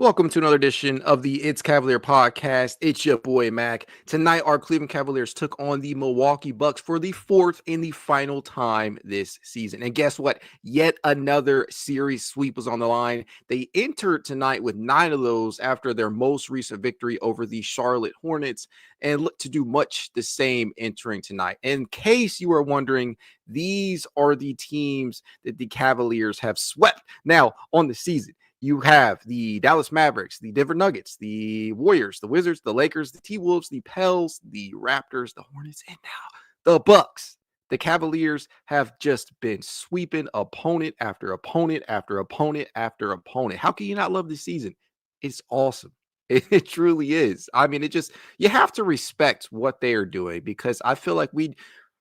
Welcome to another edition of the It's Cavalier podcast. It's your boy Mac. Tonight, our Cleveland Cavaliers took on the Milwaukee Bucks for the fourth and the final time this season. And guess what? Yet another series sweep was on the line. They entered tonight with 9 of those after their most recent victory over the Charlotte Hornets and look to do much the same entering tonight. In case you are wondering, these are the teams that the Cavaliers have swept now on the season. You have the Dallas Mavericks, the Denver Nuggets, the Warriors, the Wizards, the Lakers, the T-Wolves, the Pels, the Raptors, the Hornets, and now the Bucks. The Cavaliers have just been sweeping opponent after opponent after opponent after opponent. How can you not love this season? It's awesome. It truly is. I mean, you have to respect what they are doing because I feel like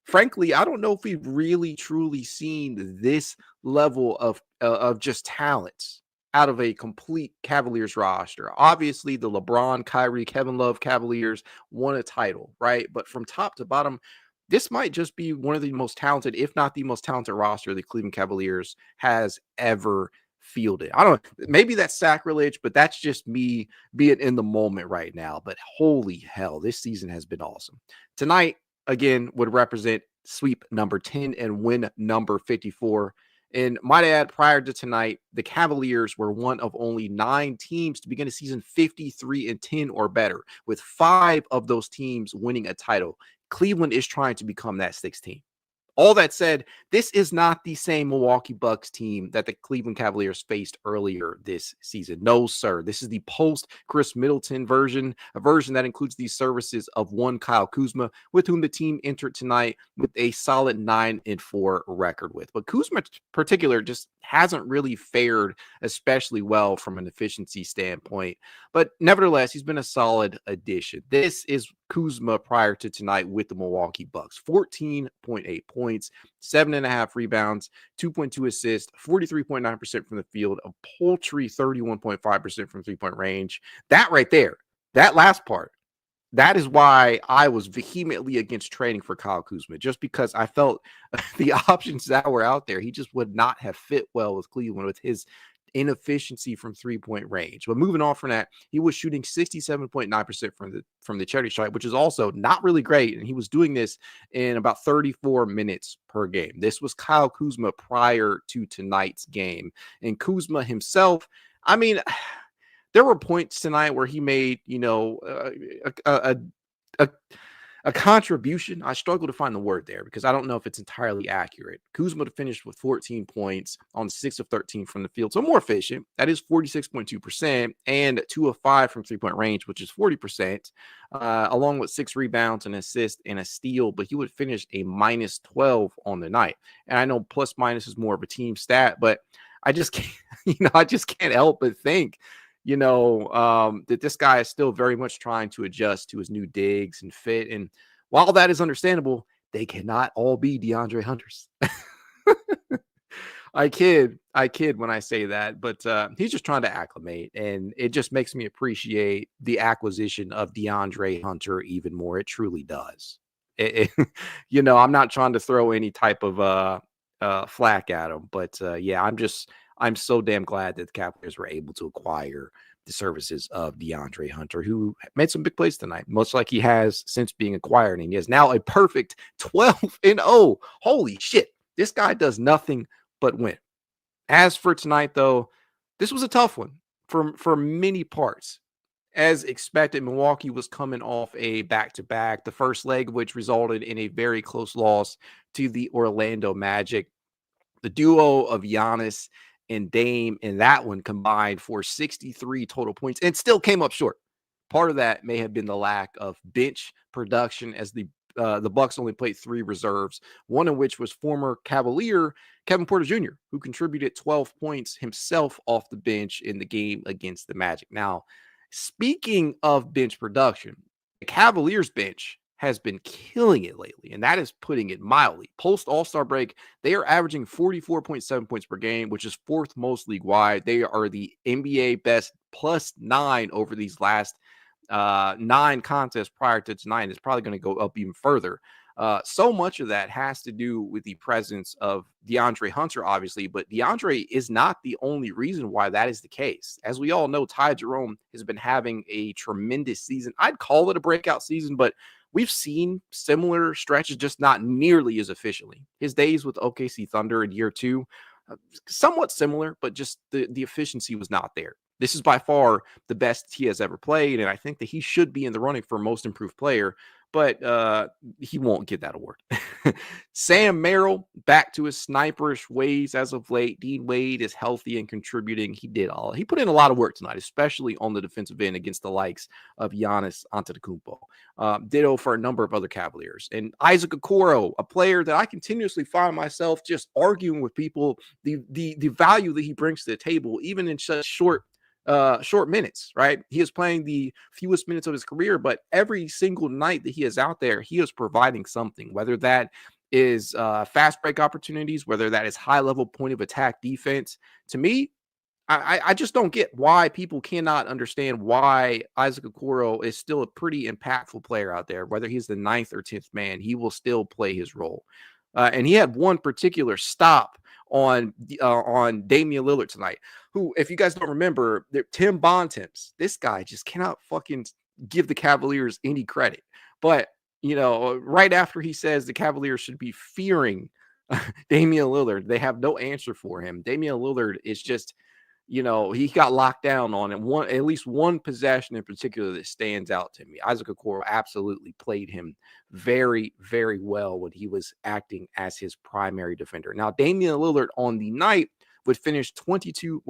frankly, I don't know if we've really truly seen this level of just talent out of a complete Cavaliers roster. Obviously, the LeBron, Kyrie, Kevin Love Cavaliers won a title, right? But from top to bottom, this might just be one of the most talented, if not the most talented roster the Cleveland Cavaliers has ever fielded. I don't know, maybe that's sacrilege, but that's just me being in the moment right now. But holy hell, this season has been awesome. Tonight, again, would represent sweep number 10 and win number 54. And might add, prior to tonight, the Cavaliers were one of only 9 teams to begin a season 53-10 or better, with 5 of those teams winning a title. Cleveland is trying to become that 6th team. All that said, this is not the same Milwaukee Bucks team that the Cleveland Cavaliers faced earlier this season. No, sir. This is the post-Chris Middleton version, a version that includes the services of one Kyle Kuzma, with whom the team entered tonight with a solid 9-4 record with. But Kuzma in particular just hasn't really fared especially well from an efficiency standpoint. But nevertheless, he's been a solid addition. This is Kuzma prior to tonight with the Milwaukee Bucks. 14.8 points, 7.5 rebounds, 2.2 assists, 43.9% from the field, a paltry 31.5% from three-point range. That right there, that last part, that is why I was vehemently against trading for Kyle Kuzma, just because I felt the options that were out there, he just would not have fit well with Cleveland with his inefficiency from three-point range. But moving on from that, he was shooting 67.9% from the charity stripe, which is also not really great. And he was doing this in about 34 minutes per game. This was Kyle Kuzma prior to tonight's game. And Kuzma himself, I mean, there were points tonight where he made, a contribution. I struggle to find the word there because I don't know if it's entirely accurate. Kuzma finished with 14 points on 6 of 13 from the field. So more efficient. That is 46.2% and 2 of 5 from three-point range, which is 40%, along with 6 rebounds, an assist, and a steal. But he would finish a minus 12 on the night. And I know plus minus is more of a team stat, but I just can't, I just can't help but think that this guy is still very much trying to adjust to his new digs and fit. And while that is understandable, they cannot all be DeAndre Hunters. I kid when I say that, but he's just trying to acclimate, and it just makes me appreciate the acquisition of DeAndre Hunter even more. It truly does. I'm not trying to throw any type of flack at him, but I'm so damn glad that the Cavaliers were able to acquire the services of DeAndre Hunter, who made some big plays tonight, much like he has since being acquired. And he is now a perfect 12-0. Holy shit. This guy does nothing but win. As for tonight, though, this was a tough one for many parts. As expected, Milwaukee was coming off a back-to-back, the first leg of which resulted in a very close loss to the Orlando Magic. The duo of Giannis and Dame in that one combined for 63 total points and still came up short. Part of that may have been the lack of bench production, as the Bucks only played 3 reserves, one of which was former Cavalier Kevin Porter Jr., who contributed 12 points himself off the bench in the game against the Magic. Now, speaking of bench production, the Cavaliers bench has been killing it lately, and that is putting it mildly. Post All-Star break, they are averaging 44.7 points per game, which is 4th most league-wide. They are the NBA best +9 over these last 9 contests prior to tonight. It's probably going to go up even further. So much of that has to do with the presence of DeAndre Hunter, obviously, but DeAndre is not the only reason why that is the case. As we all know, Ty Jerome has been having a tremendous season. I'd call it a breakout season, but we've seen similar stretches, just not nearly as efficiently. His days with OKC Thunder in year 2, somewhat similar, but just the efficiency was not there. This is by far the best he has ever played, and I think that he should be in the running for most improved player, but he won't get that award. Sam Merrill back to his sniperish ways as of late. Dean Wade is healthy and contributing. He put in a lot of work tonight, especially on the defensive end against the likes of Giannis Antetokounmpo. Ditto for a number of other Cavaliers. And Isaac Okoro, a player that I continuously find myself just arguing with people the value that he brings to the table, even in such short minutes, right? He is playing the fewest minutes of his career, but every single night that he is out there, he is providing something, whether that is fast break opportunities, whether that is high level point of attack defense. To me, I just don't get why people cannot understand why Isaac Okoro is still a pretty impactful player out there. Whether he's the 9th or 10th man, he will still play his role. And he had one particular stop on Damian Lillard tonight, who, if you guys don't remember, Tim Bontemps, this guy just cannot fucking give the Cavaliers any credit. But, right after he says the Cavaliers should be fearing Damian Lillard, they have no answer for him. Damian Lillard is just, he got locked down on him. At least one possession in particular that stands out to me. Isaac Okoro absolutely played him very, very well when he was acting as his primary defender. Now, Damian Lillard on the night would finish 22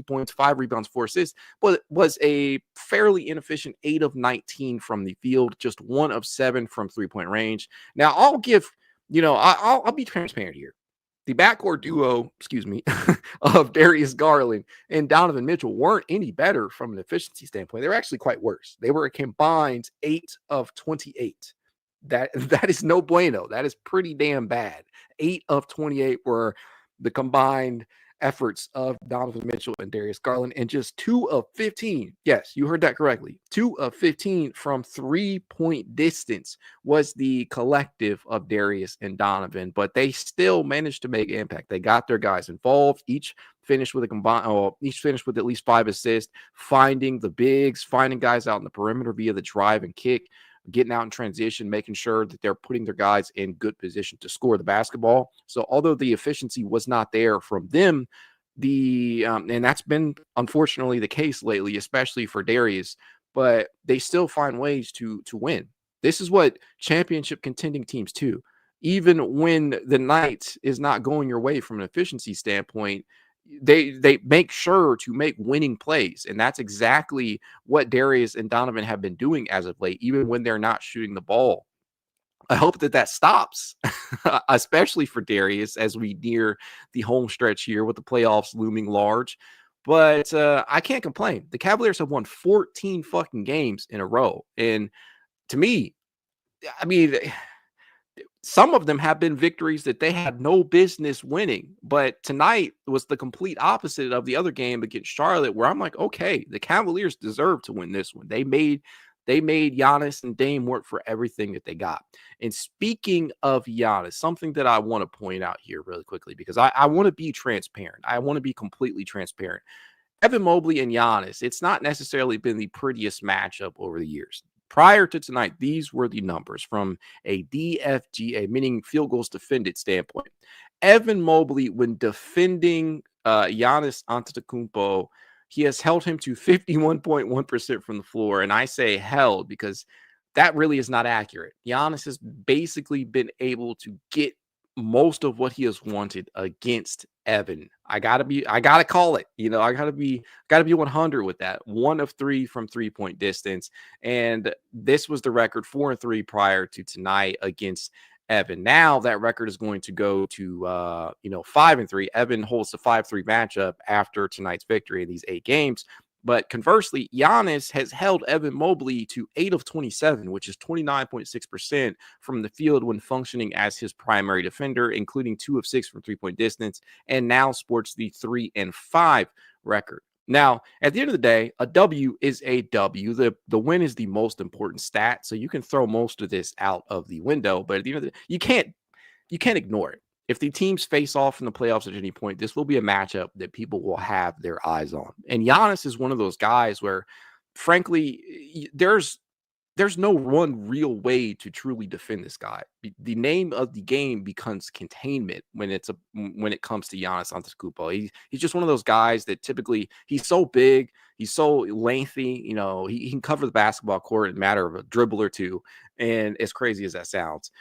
points, 5 rebounds, 4 assists, but was a fairly inefficient 8 of 19 from the field, just 1 of 7 from 3-point range. Now, I'll give, I'll be transparent here. The backcourt duo, of Darius Garland and Donovan Mitchell weren't any better from an efficiency standpoint. They were actually quite worse. They were a combined 8 of 28. That is no bueno. That is pretty damn bad. 8 of 28 were the combined efforts of Donovan Mitchell and Darius Garland, and just 2 of 15. Yes, you heard that correctly. 2 of 15 from 3-point distance was the collective of Darius and Donovan, but they still managed to make impact. They got their guys involved. Each finished with at least 5 assists, finding the bigs, finding guys out in the perimeter via the drive and kick, getting out in transition, making sure that they're putting their guys in good position to score the basketball. So although the efficiency was not there from them, and that's been unfortunately the case lately, especially for Darius, but they still find ways to win. This is what championship contending teams do. Even when the night is not going your way from an efficiency standpoint, they make sure to make winning plays. And that's exactly what Darius and Donovan have been doing as of late, even when they're not shooting the ball. I hope that stops, especially for Darius as we near the home stretch here with the playoffs looming large. But I can't complain. The Cavaliers have won 14 fucking games in a row. And to me, I mean, some of them have been victories that they had no business winning, but tonight was the complete opposite of the other game against Charlotte, where I'm like, okay, the Cavaliers deserve to win this one. They made Giannis and Dame work for everything that they got. And speaking of Giannis, something that I want to point out here really quickly, because I want to be transparent. I want to be completely transparent. Evan Mobley and Giannis, it's not necessarily been the prettiest matchup over the years. Prior to tonight, these were the numbers from a DFGA, meaning field goals defended standpoint. Evan Mobley, when defending Giannis Antetokounmpo, he has held him to 51.1% from the floor. And I say held because that really is not accurate. Giannis has basically been able to get most of what he has wanted against Evan. I gotta call it. I gotta be 100 with that. 1 of 3 from 3-point distance, and this was the record 4 and 3 prior to tonight against Evan. Now that record is going to go to 5 and 3. Evan holds the 5-3 matchup after tonight's victory in these 8 games. But conversely, Giannis has held Evan Mobley to 8 of 27, which is 29.6% from the field when functioning as his primary defender, including 2 of 6 from 3-point distance, and now sports the 3 and 5 record. Now, at the end of the day, a W is a W. The win is the most important stat, so you can throw most of this out of the window. But at the end of the day, you can't ignore it. If the teams face off in the playoffs at any point, this will be a matchup that people will have their eyes on. And Giannis is one of those guys where, frankly, there's no one real way to truly defend this guy. The name of the game becomes containment when it comes to Giannis Antetokounmpo. He's just one of those guys that typically he's so big, he's so lengthy. He can cover the basketball court in a matter of a dribble or two. And as crazy as that sounds,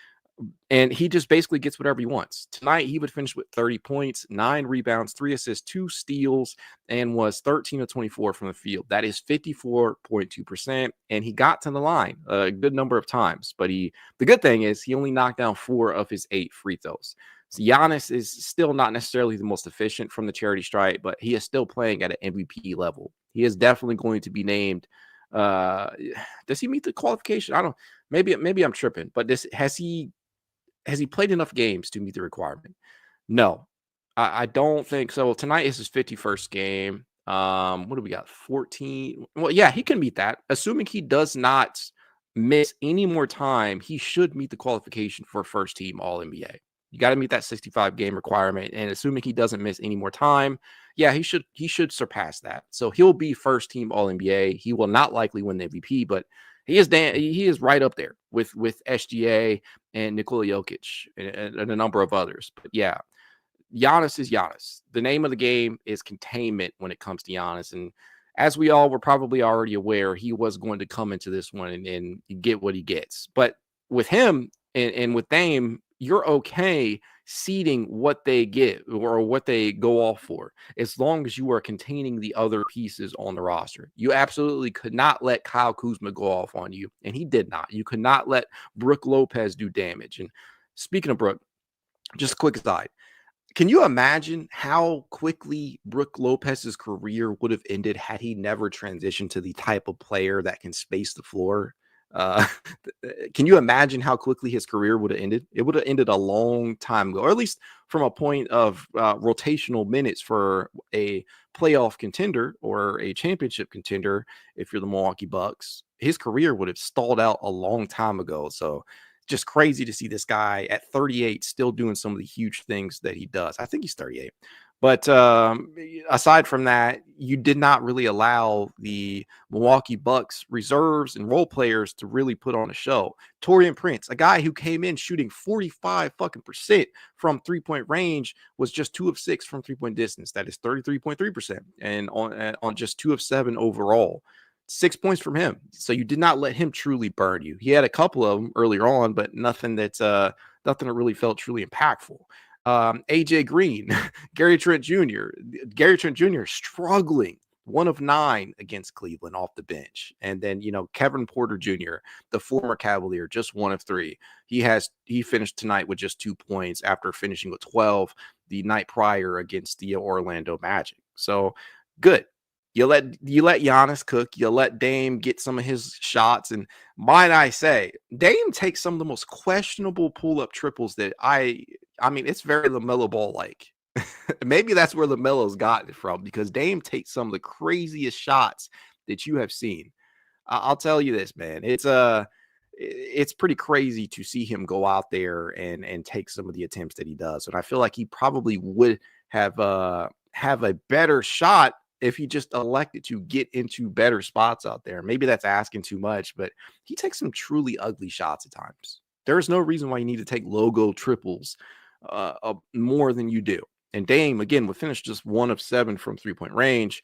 and he just basically gets whatever he wants. Tonight, he would finish with 30 points, 9 rebounds, 3 assists, 2 steals, and was 13 of 24 from the field. That is 54.2%. And he got to the line a good number of times. But the good thing is he only knocked down 4 of his 8 free throws. So Giannis is still not necessarily the most efficient from the charity stripe, but he is still playing at an MVP level. He is definitely going to be named. Does he meet the qualification? I don't. Maybe I'm tripping. But has he played enough games to meet the requirement? No, I don't think so. Tonight is his 51st game. What do we got? 14. Well, yeah, he can meet that. Assuming he does not miss any more time, he should meet the qualification for first team All-NBA. You got to meet that 65 game requirement. And assuming he doesn't miss any more time, yeah, he should surpass that. So he'll be first team All-NBA. He will not likely win the MVP, but he is right up there with SGA and Nikola Jokic and a number of others. But yeah, Giannis is Giannis. The name of the game is containment when it comes to Giannis. And as we all were probably already aware, he was going to come into this one and get what he gets. But with him and with Dame, you're okay seeding what they get or what they go off for, as long as you are containing the other pieces on the roster. You absolutely could not let Kyle Kuzma go off on you, and he did not. You could not let Brook Lopez do damage. And speaking of Brook, just a quick aside, can you imagine how quickly Brook Lopez's career would have ended had he never transitioned to the type of player that can space the floor? Uh, can you imagine how quickly his career would have ended? It would have ended a long time ago, or at least from a point of rotational minutes for a playoff contender or a championship contender. If you're the Milwaukee Bucks, his career would have stalled out a long time ago. So just crazy to see this guy at 38 still doing some of the huge things that he does. I think he's 38. But aside from that, you did not really allow the Milwaukee Bucks reserves and role players to really put on a show. Taurean Prince, a guy who came in shooting 45% from 3-point range, was just 2 of 6 from 3-point distance. That is 33.3%, and on just 2 of 7 overall. 6 points from him. So you did not let him truly burn you. He had a couple of them earlier on, but nothing that really felt truly impactful. AJ Green, Gary Trent Jr. Gary Trent Jr. struggling 1 of 9 against Cleveland off the bench. And then, Kevin Porter Jr., the former Cavalier, just 1 of 3. He finished tonight with just 2 points after finishing with 12 the night prior against the Orlando Magic. So good. You let Giannis cook. You let Dame get some of his shots. And might I say, Dame takes some of the most questionable pull-up triples that I mean, it's very LaMelo Ball-like. Maybe that's where LaMelo's gotten it from, because Dame takes some of the craziest shots that you have seen. I'll tell you this, man. It's pretty crazy to see him go out there and take some of the attempts that he does. And I feel like he probably would have a better shot if he just elected to get into better spots out there. Maybe that's asking too much, but he takes some truly ugly shots at times. There's no reason why you need to take logo triples more than you do. And Dame, again, would finish just 1 of 7 from 3-point range,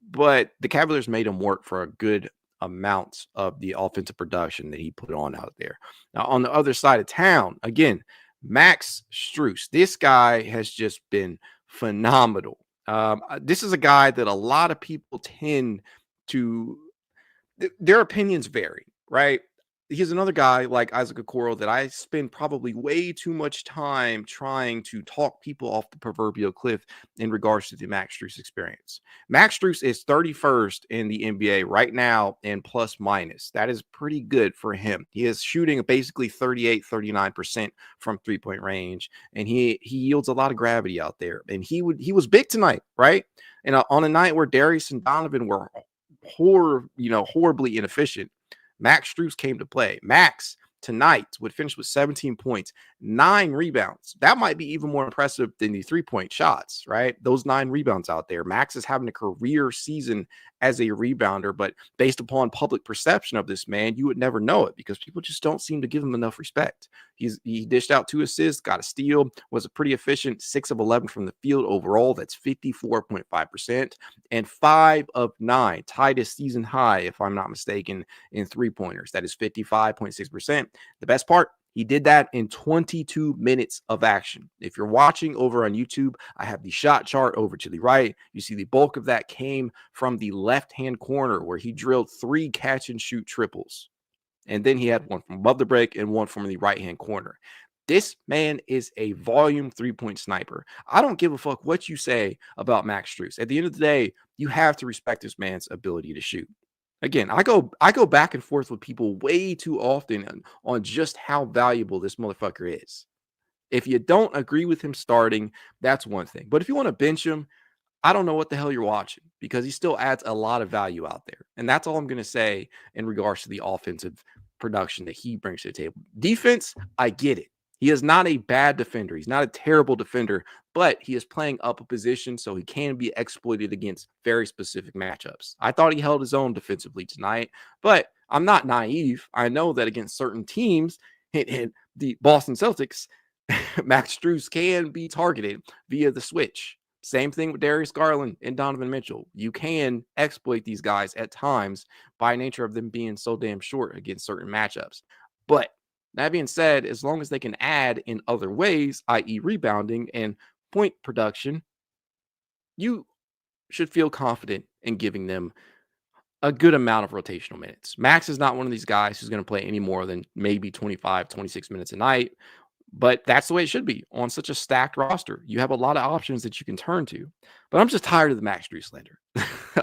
but the Cavaliers made him work for a good amount of the offensive production that he put on out there. Now, on the other side of town, again, Max Strus. This guy has just been phenomenal. This is a guy that a lot of people tend to, their opinions vary, right? He's another guy like Isaac Okoro that I spend probably way too much time trying to talk people off the proverbial cliff in regards to the Max Strus experience. Max Strus is 31st in the NBA right now in plus minus. That is pretty good for him. He is shooting basically 38-39% from 3-point range, and he yields a lot of gravity out there. And he was big tonight, right? And on a night where Darius and Donovan were horribly inefficient, Max Strus came to play. Max tonight would finish with 17 points, 9 rebounds. That might be even more impressive than the 3-point shots, right? Those 9 rebounds out there. Max is having a career season as a rebounder, but based upon public perception of this man, you would never know it because people just don't seem to give him enough respect. He dished out 2 assists, got a steal, was a pretty efficient 6 of 11 from the field overall. That's 54.5%, and 5 of 9, tied a season high, if I'm not mistaken, in 3-pointers. That is 55.6%. The best part, he did that in 22 minutes of action. If you're watching over on YouTube, I have the shot chart over to the right. You see the bulk of that came from the left-hand corner where he drilled 3 catch-and-shoot triples. And then he had one from above the break and one from the right-hand corner. This man is a volume 3-point sniper. I don't give a fuck what you say about Max Strus. At the end of the day, you have to respect this man's ability to shoot. Again, I go back and forth with people way too often on just how valuable this motherfucker is. If you don't agree with him starting, that's one thing. But if you want to bench him, I don't know what the hell you're watching because he still adds a lot of value out there. And that's all I'm going to say in regards to the offensive production that he brings to the table. Defense, I get it. He is not a bad defender. He's not a terrible defender, but he is playing up a position so he can be exploited against very specific matchups. I thought he held his own defensively tonight, but I'm not naive. I know that against certain teams, the Boston Celtics, Max Strus can be targeted via the switch. Same thing with Darius Garland and Donovan Mitchell. You can exploit these guys at times by nature of them being so damn short against certain matchups. But that being said, as long as they can add in other ways, i.e. rebounding and point production, you should feel confident in giving them a good amount of rotational minutes. Max is not one of these guys who's going to play any more than maybe 25, 26 minutes a night. But that's the way it should be on such a stacked roster. You have a lot of options that you can turn to. But I'm just tired of the Max Strus slander.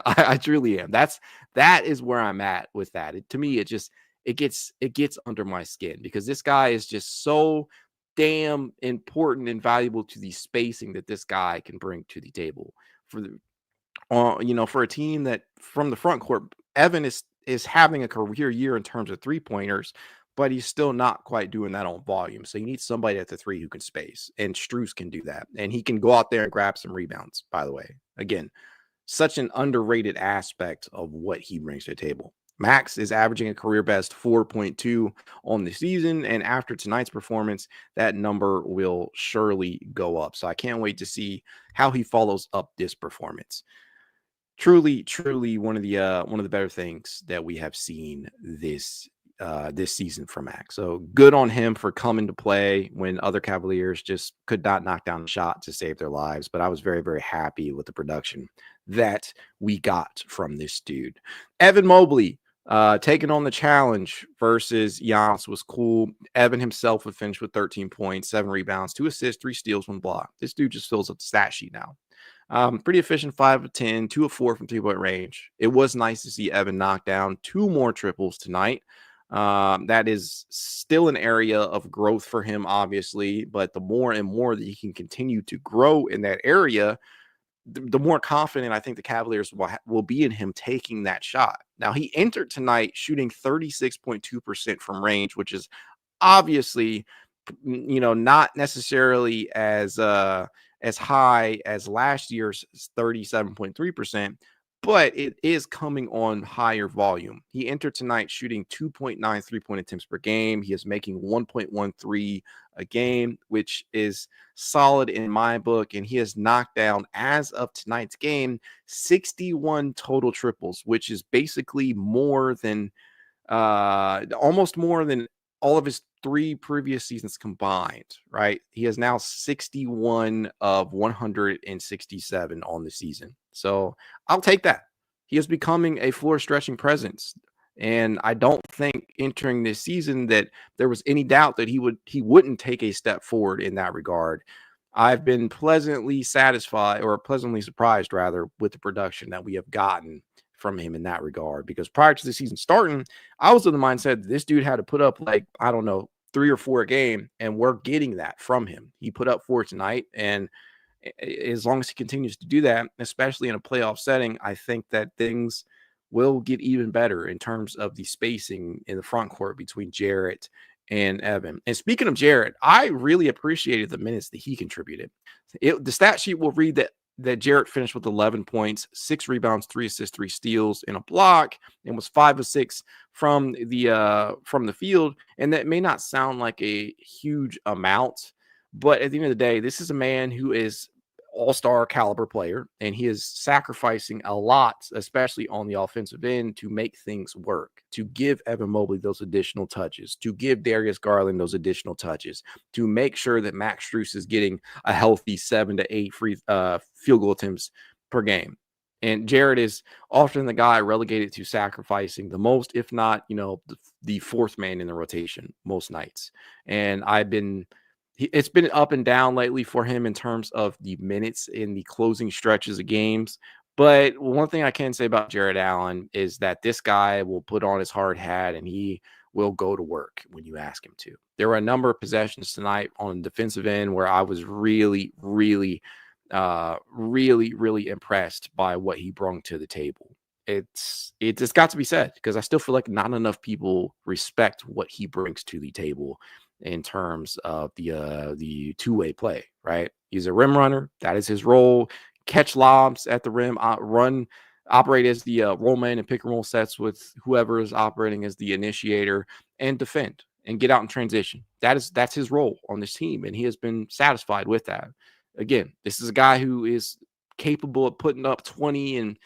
I truly am. That is where I'm at with that. To me, it gets under my skin because this guy is just so damn important and valuable to the spacing that this guy can bring to the table. For a team that from the front court, Evan is having a career year in terms of 3-pointers. But he's still not quite doing that on volume. So you need somebody at the 3 who can space. And Strus can do that. And he can go out there and grab some rebounds, by the way. Again, such an underrated aspect of what he brings to the table. Max is averaging a career best 4.2 on the season. And after tonight's performance, that number will surely go up. So I can't wait to see how he follows up this performance. Truly one of the better things that we have seen this season from Max. So good on him for coming to play when other Cavaliers just could not knock down a shot to save their lives. But I was very, very happy with the production that we got from this dude. Evan Mobley taking on the challenge versus Giannis was cool. Evan himself would finish with 13 points, 7 rebounds, 2 assists, 3 steals, 1 block. This dude just fills up the stat sheet now. Pretty efficient, 5 of 10, 2 of 4 from 3-point range. It was nice to see Evan knock down 2 more triples tonight. That is still an area of growth for him, obviously, but the more and more that he can continue to grow in that area, the more confident I think the Cavaliers will be in him taking that shot. Now, he entered tonight shooting 36.2% from range, which is obviously, not necessarily as high as last year's 37.3%. But it is coming on higher volume. He entered tonight shooting 2.9 3-point attempts per game. He is making 1.13 a game, which is solid in my book. And he has knocked down, as of tonight's game, 61 total triples, which is basically almost more than all of his 3 previous seasons combined, right? He has now 61 of 167 on the season. So I'll take that. He is becoming a floor stretching presence. And I don't think entering this season that there was any doubt that he wouldn't take a step forward in that regard. I've been pleasantly surprised rather, with the production that we have gotten from him in that regard, because prior to the season starting, I was in the mindset that this dude had to put up 3 or 4 a game, and we're getting that from him. He put up 4 tonight, and as long as he continues to do that, especially in a playoff setting, I think that things will get even better in terms of the spacing in the front court between Jarrett and Evan. And speaking of Jarrett, I really appreciated the minutes that he contributed. The stat sheet will read that Jarrett finished with 11 points, 6 rebounds, 3 assists, 3 steals, and a block, and was 5 of 6 from the field. And that may not sound like a huge amount, but at the end of the day, this is a man who is all-star caliber player, and he is sacrificing a lot, especially on the offensive end, to make things work, to give Evan Mobley those additional touches, to give Darius Garland those additional touches, to make sure that Max Strus is getting a healthy 7 to 8 free field goal attempts per game. And Jarrett is often the guy relegated to sacrificing the most, if not, the fourth man in the rotation most nights. And it's been up and down lately for him in terms of the minutes in the closing stretches of games. But one thing I can say about Jarrett Allen is that this guy will put on his hard hat and he will go to work when you ask him to. There were a number of possessions tonight on the defensive end where I was really, really, really impressed by what he brought to the table. It's got to be said, because I still feel like not enough people respect what he brings to the table in terms of the two-way play, right? He's a rim runner. That is his role. Catch lobs at the rim, operate as the roll man and pick and roll sets with whoever is operating as the initiator, and defend and get out in transition. That's his role on this team, and he has been satisfied with that. Again, this is a guy who is capable of putting up 20 and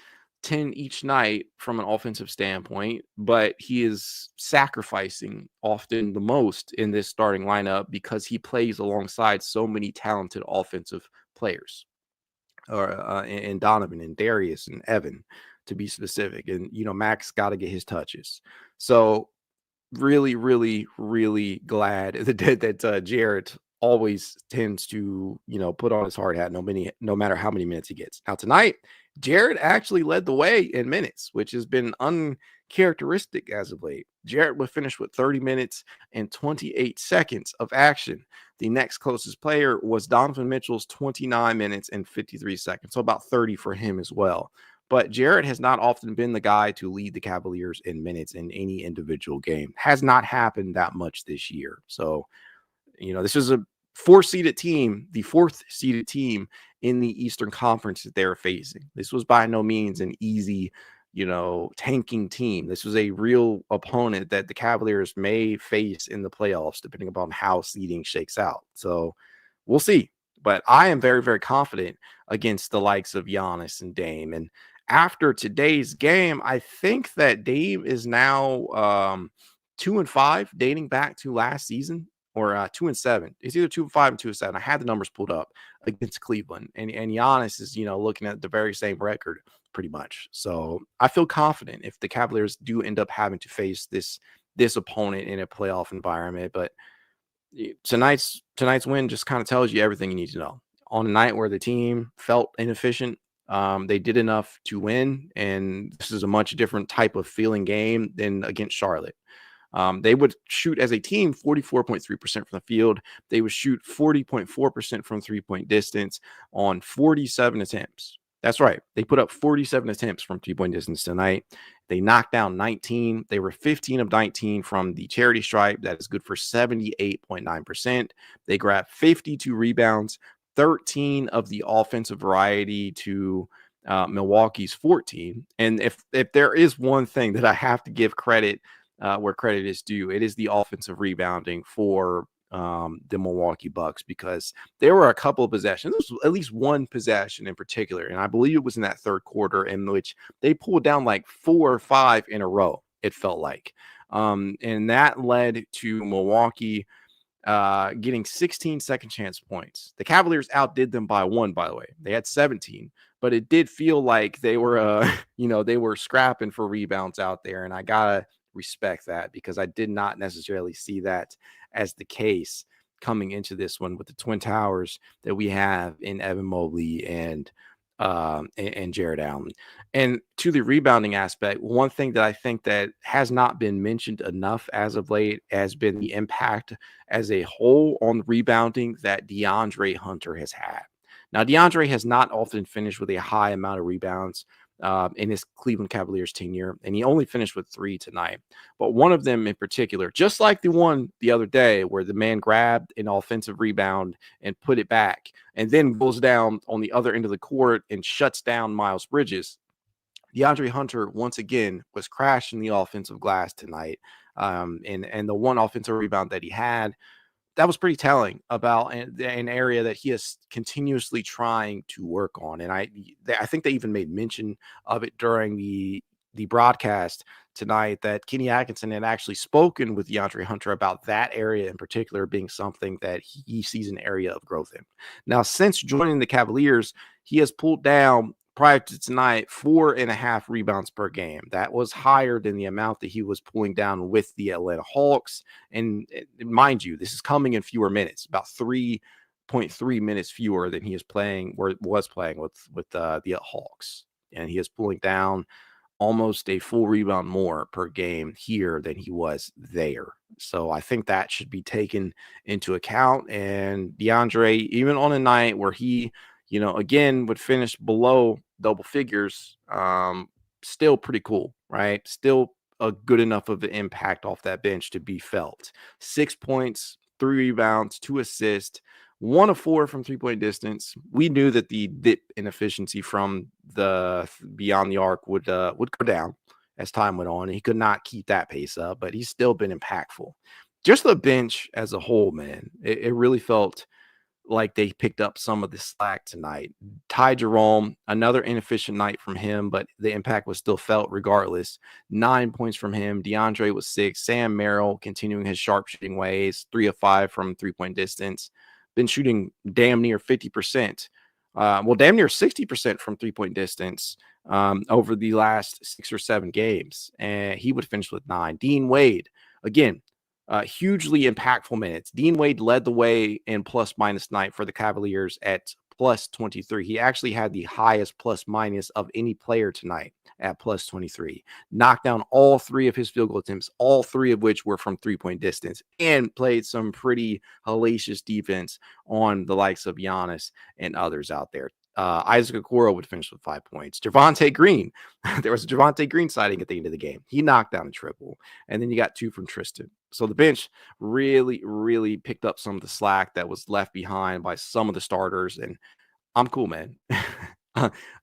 10 each night from an offensive standpoint, but he is sacrificing often the most in this starting lineup because he plays alongside so many talented offensive players, and Donovan and Darius and Evan, to be specific. And, Max got to get his touches. So really, really, really glad that Jarrett always tends to, put on his hard hat no matter how many minutes he gets. Now tonight, Jarrett actually led the way in minutes, which has been uncharacteristic as of late. Jarrett would finish with 30 minutes and 28 seconds of action. The next closest player was Donovan Mitchell's 29 minutes and 53 seconds, so about 30 for him as well. But Jarrett has not often been the guy to lead the Cavaliers in minutes in any individual game. Has not happened that much this year. So, this is a fourth-seeded team in the Eastern Conference that they're facing. This was by no means an easy, tanking team. This was a real opponent that the Cavaliers may face in the playoffs, depending upon how seeding shakes out. So we'll see. But I am very, very confident against the likes of Giannis and Dame. And after today's game, I think that Dame is now 2-5, dating back to last season. Or 2-7. It's either 2-5 and 2-7. I had the numbers pulled up against Cleveland, and Giannis is looking at the very same record pretty much. So I feel confident if the Cavaliers do end up having to face this opponent in a playoff environment. But tonight's win just kind of tells you everything you need to know. On a night where the team felt inefficient, they did enough to win, and this is a much different type of feeling game than against Charlotte. They would shoot as a team 44.3% from the field. They would shoot 40.4% from three-point distance on 47 attempts. That's right. They put up 47 attempts from three-point distance tonight. They knocked down 19. They were 15 of 19 from the charity stripe. That is good for 78.9%. They grabbed 52 rebounds, 13 of the offensive variety to Milwaukee's 14. And if there is one thing that I have to give credit where credit is due, it is the offensive rebounding for the Milwaukee Bucks, because there were a couple of possessions, at least one possession in particular, and I believe it was in that third quarter, in which they pulled down like 4 or 5 in a row, it felt like. And that led to Milwaukee getting 16 second chance points. The Cavaliers outdid them by 1, by the way. They had 17, but it did feel like they were, they were scrapping for rebounds out there, and I gotta respect that, because I did not necessarily see that as the case coming into this one with the twin towers that we have in Evan Mobley and Jarrett Allen. And to the rebounding aspect, one thing that I think that has not been mentioned enough as of late has been the impact as a whole on rebounding that DeAndre Hunter has had. Now, DeAndre has not often finished with a high amount of rebounds in his Cleveland Cavaliers tenure, and he only finished with 3 tonight. But one of them in particular, just like the one the other day where the man grabbed an offensive rebound and put it back and then goes down on the other end of the court and shuts down Miles Bridges. DeAndre Hunter, once again, was crashing the offensive glass tonight. And the one offensive rebound that he had, that was pretty telling about an area that he is continuously trying to work on. And I think they even made mention of it during the broadcast tonight that Kenny Atkinson had actually spoken with DeAndre Hunter about that area in particular being something that he sees an area of growth in. Now, since joining the Cavaliers, he has pulled down prior to tonight 4.5 rebounds per game. That was higher than the amount that he was pulling down with the Atlanta Hawks. And mind you, this is coming in fewer minutes, about 3.3 minutes fewer than he is playing or was playing with the Hawks. And he is pulling down almost a full rebound more per game here than he was there. So I think that should be taken into account. And DeAndre, even on a night where he, again, would finish below double figures, still pretty cool, right? Still a good enough of an impact off that bench to be felt. 6 points, 3 rebounds, 2 assists, 1 of 4 from 3-point distance. We knew that the dip in efficiency from the beyond the arc would go down as time went on. And he could not keep that pace up, but he's still been impactful. Just the bench as a whole, man, it really felt like they picked up some of the slack tonight. Ty Jerome, another inefficient night from him, but the impact was still felt regardless. 9 points from him. DeAndre was 6. Sam Merrill continuing his sharp shooting ways, 3 of 5 from 3-point distance. Been shooting damn near 50%. Damn near 60% from 3-point distance over the last 6 or 7 games. And he would finish with 9. Dean Wade, again, hugely impactful minutes. Dean Wade led the way in plus minus night for the Cavaliers at plus 23. He actually had the highest plus minus of any player tonight at plus 23. Knocked down all 3 of his field goal attempts, all 3 of which were from 3-point distance, and played some pretty hellacious defense on the likes of Giannis and others out there. Isaac Okoro would finish with 5 points. Javonte Green, there was a Javonte Green sighting at the end of the game. He knocked down a triple. And then you got 2 from Tristan. So the bench really, really picked up some of the slack that was left behind by some of the starters. And I'm cool, man.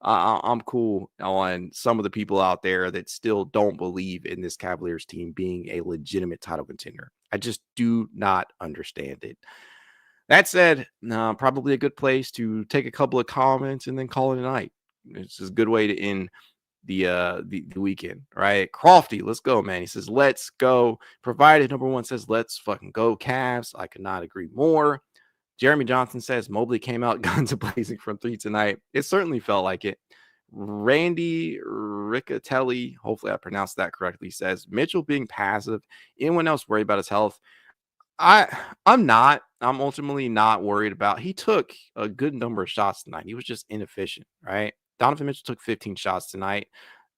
I'm cool on some of the people out there that still don't believe in this Cavaliers team being a legitimate title contender. I just do not understand it. That said, probably a good place to take a couple of comments and then call it a night. It's a good way to end the weekend, right? Crofty, let's go, man. He says, let's go. Provided number 1 says, let's fucking go, Cavs. I could not agree more. Jeremy Johnson says, Mobley came out guns blazing from 3 tonight. It certainly felt like it. Randy Riccatelli, hopefully I pronounced that correctly, says, Mitchell being passive. Anyone else worried about his health? I'm not. I'm ultimately not worried about. He took a good number of shots tonight. He was just inefficient, right? Donovan Mitchell took 15 shots tonight.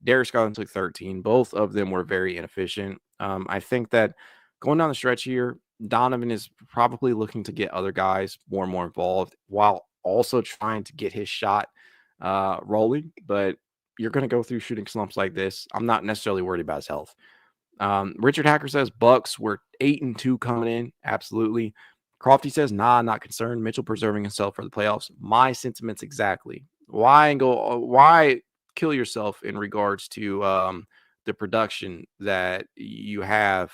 Darius Garland took 13. Both of them were very inefficient. I think that going down the stretch here, Donovan is probably looking to get other guys more and more involved while also trying to get his shot rolling. But you're going to go through shooting slumps like this. I'm not necessarily worried about his health. Richard Hacker says Bucks were 8-2 coming in. Absolutely. Crofty says, nah, not concerned. Mitchell preserving himself for the playoffs. My sentiments exactly. Why kill yourself in regards to the production that you have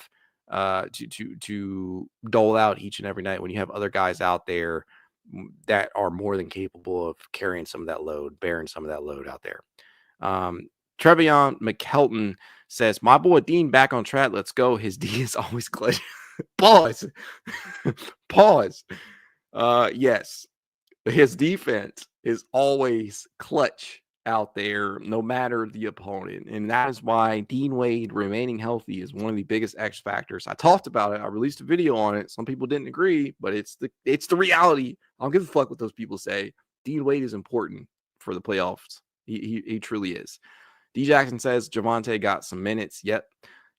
to dole out each and every night when you have other guys out there that are more than capable of carrying some of that load, bearing some of that load out there. Trevion McKelton says, my boy Dean back on track. Let's go. His D is always clutch. Pause. Pause. Yes. His defense is always clutch out there, no matter the opponent. And that is why Dean Wade remaining healthy is one of the biggest X factors. I talked about it. I released a video on it. Some people didn't agree, but it's the reality. I don't give a fuck what those people say. Dean Wade is important for the playoffs. He truly is. D Jackson says Javonte got some minutes. Yep.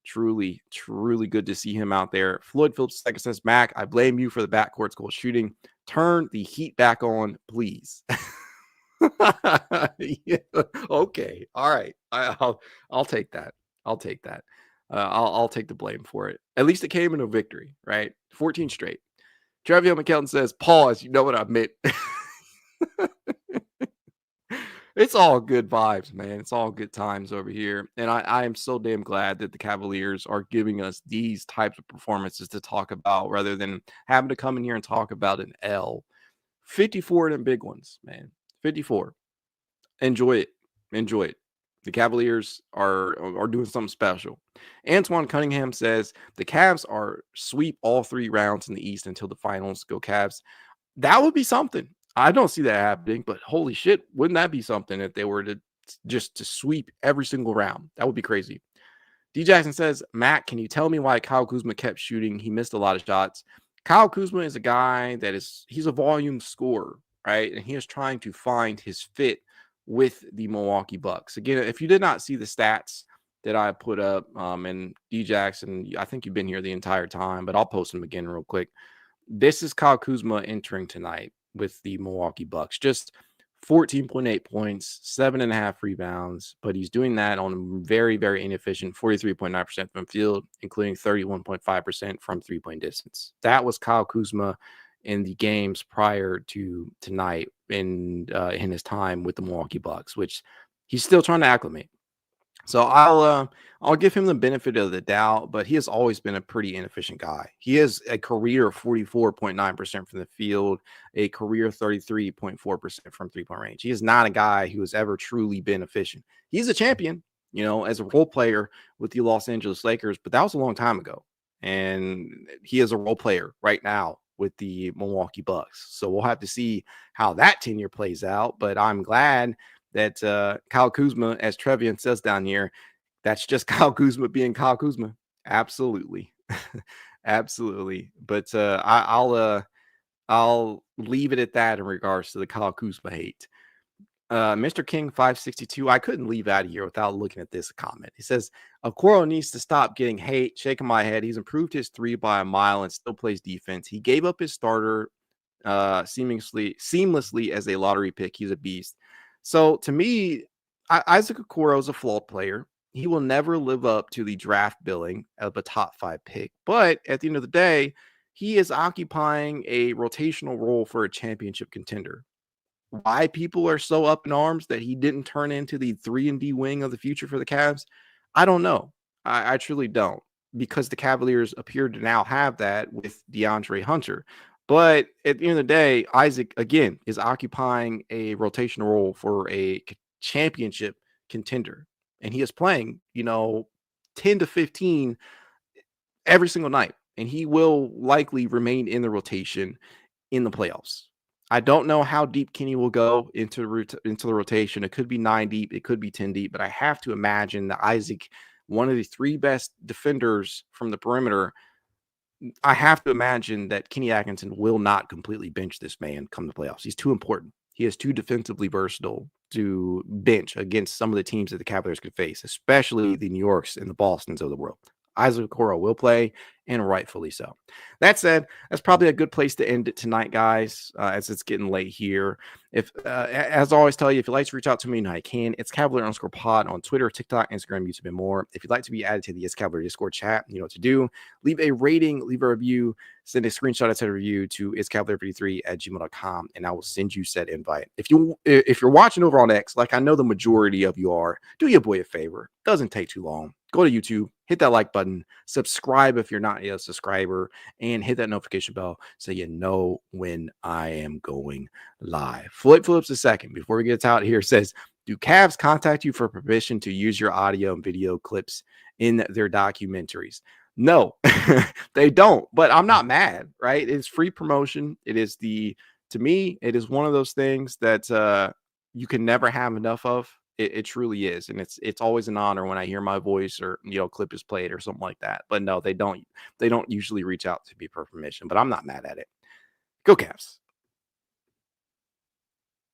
Truly, truly good to see him out there. Floyd Phillips II says, Mac, I blame you for the backcourt goal shooting. Turn the heat back on, please. Yeah. Okay. All right. I'll take that. I'll take that. I'll take the blame for it. At least it came in a victory, right? 14 straight. Travion McKelton says, pause. You know what I meant. It's all good vibes, man. It's all good times over here. And I am so damn glad that the Cavaliers are giving us these types of performances to talk about rather than having to come in here and talk about an L. 54 of them big ones, man. 54. Enjoy it. Enjoy it. The Cavaliers are doing something special. Antoine Cunningham says the Cavs are sweep all 3 rounds in the East until the finals. Go Cavs. That would be something. I don't see that happening, but holy shit, wouldn't that be something if they were to just to sweep every single round? That would be crazy. D Jackson says, Matt, can you tell me why Kyle Kuzma kept shooting? He missed a lot of shots. Kyle Kuzma is a guy he's a volume scorer, right? And he is trying to find his fit with the Milwaukee Bucks. Again, if you did not see the stats that I put up, and D Jackson, I think you've been here the entire time, but I'll post them again real quick. This is Kyle Kuzma entering tonight with the Milwaukee Bucks. Just 14.8 points, 7.5 rebounds, but he's doing that on very, very inefficient 43.9% from field, including 31.5% from three-point distance. That was Kyle Kuzma in the games prior to tonight in his time with the Milwaukee Bucks, which he's still trying to acclimate. So I'll give him the benefit of the doubt, but he has always been a pretty inefficient guy. He is a career 44.9% from the field, a career 33.4% from three-point range. He is not a guy who has ever truly been efficient. He's a champion, as a role player with the Los Angeles Lakers, but that was a long time ago. And he is a role player right now with the Milwaukee Bucks. So we'll have to see how that tenure plays out, but I'm glad that Kyle Kuzma, as Trevian says down here, that's just Kyle Kuzma being Kyle Kuzma. Absolutely. Absolutely. But I'll leave it at that in regards to the Kyle Kuzma hate. Mr. King 562, I couldn't leave out of here without looking at this comment. He says, Okoro needs to stop getting hate. Shaking my head. He's improved his 3 by a mile and still plays defense. He gave up his starter seamlessly as a lottery pick. He's a beast. So to me, Isaac Okoro is a flawed player. He will never live up to the draft billing of a top 5 pick. But at the end of the day, he is occupying a rotational role for a championship contender. Why people are so up in arms that he didn't turn into the 3-and-D wing of the future for the Cavs, I don't know. I truly don't, because the Cavaliers appear to now have that with DeAndre Hunter. But at the end of the day, Isaac, again, is occupying a rotational role for a championship contender. And he is playing, 10 to 15 every single night. And he will likely remain in the rotation in the playoffs. I don't know how deep Kenny will go into the rotation. It could be 9 deep. It could be 10 deep. But I have to imagine that Isaac, one of the 3 best defenders from the perimeter, I have to imagine that Kenny Atkinson will not completely bench this man come the playoffs. He's too important. He is too defensively versatile to bench against some of the teams that the Cavaliers could face, especially the New Yorks and the Bostons of the world. Isaac Okoro will play, and rightfully so. That said, that's probably a good place to end it tonight, guys, as it's getting late here. If, as I always tell you, if you'd like to reach out to me, I can. It's Cavalier_pod on Twitter, TikTok, Instagram, YouTube, and more. If you'd like to be added to the It's Cavalier Discord chat, you know what to do. Leave a rating, leave a review, send a screenshot of said review to itscavalier53@gmail.com, and I will send you said invite. If you're watching over on X, like I know the majority of you are, do your boy a favor. Doesn't take too long. Go to YouTube, hit that like button, subscribe if you're not yet a subscriber, and hit that notification bell so you know when I am going live. Floyd Phillips II, before we get out here, says, do Cavs contact you for permission to use your audio and video clips in their documentaries? No, they don't, but I'm not mad, right? It's free promotion. To me, it is one of those things that you can never have enough of. It truly is. And it's always an honor when I hear my voice or, clip is played or something like that. But no, they don't usually reach out to me for permission, but I'm not mad at it. Go Cavs.